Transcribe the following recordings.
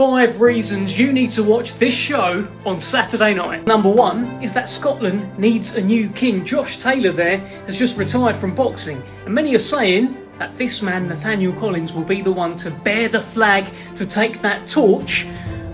5 reasons you need to watch this show on Saturday night. Number 1 is that Scotland needs a new king. Josh Taylor there has just retired from boxing, and many are saying that this man, Nathaniel Collins, will be the one to bear the flag, to take that torch.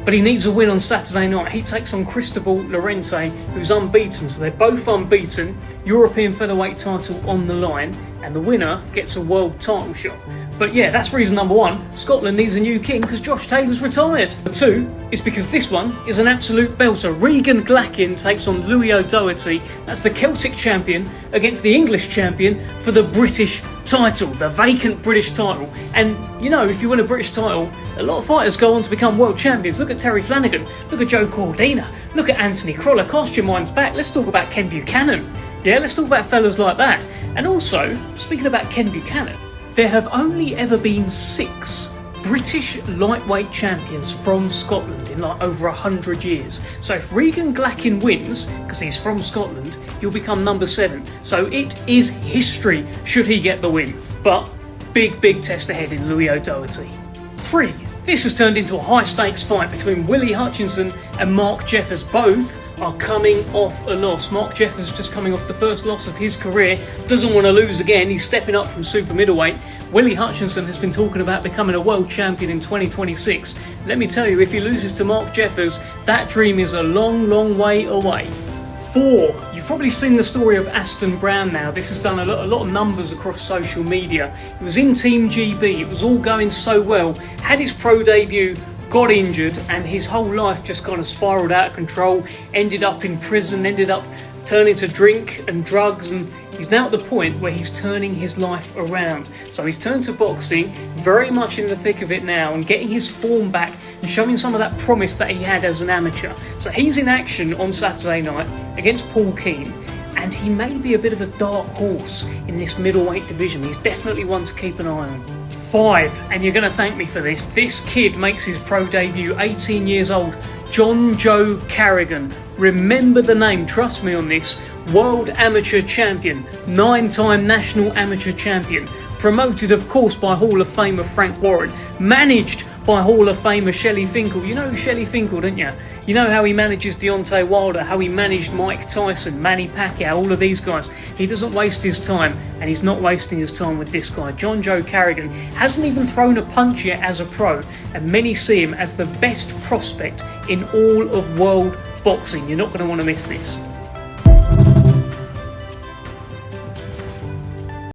But he needs a win on Saturday night. He takes on Cristobal Llorente, who's unbeaten. So they're both unbeaten. European featherweight title on the line, and the winner gets a world title shot. But yeah, that's reason number 1. Scotland needs a new king because Josh Taylor's retired. Number 2 is because this one is an absolute belter. Regan Glackin takes on Louis O'Doherty. That's the Celtic champion against the English champion for the British title, the vacant British title. And you know, if you win a British title, a lot of fighters go on to become world champions. Look at Terry Flanagan, look at Joe Cordina, look at Anthony Crolla. Cast your minds back. Let's talk about Ken Buchanan. Yeah, let's talk about fellas like that. And also, speaking about Ken Buchanan, there have only ever been 6 British lightweight champions from Scotland in like over 100 years. So if Regan Glackin wins, because he's from Scotland, he'll become number 7. So it is history should he get the win. But big test ahead in Louis O'Doherty. 3. This has turned into a high stakes fight between Willie Hutchinson and Mark Jeffers. Both are coming off a loss. Mark Jeffers just coming off the first loss of his career, doesn't want to lose again. He's stepping up from super middleweight. Willie Hutchinson has been talking about becoming a world champion in 2026. Let me tell you, if he loses to Mark Jeffers, that dream is a long way away. 4. You've probably seen the story of Aston Brown now. This has done a lot of numbers across social media. He was in Team GB, it was all going so well, had his pro debut, got injured, and his whole life just kind of spiraled out of control, ended up in prison, ended up turning to drink and drugs, and he's now at the point where he's turning his life around. So he's turned to boxing, very much in the thick of it now, and getting his form back and showing some of that promise that he had as an amateur. So he's in action on Saturday night against Paul Keane, and he may be a bit of a dark horse in this middleweight division. He's definitely one to keep an eye on. 5, and you're going to thank me for this. This kid makes his pro debut, 18 years old, John Joe Carrigan. Remember the name, trust me on this. World amateur champion, 9-time national amateur champion. Promoted, of course, by Hall of Famer Frank Warren. Managed by Hall of Famer Shelley Finkel. You know Shelley Finkel, don't you? You know how he manages Deontay Wilder, how he managed Mike Tyson, Manny Pacquiao, all of these guys. He doesn't waste his time, and he's not wasting his time with this guy. John Joe Carrigan hasn't even thrown a punch yet as a pro, and many see him as the best prospect in all of world boxing. You're not going to want to miss this.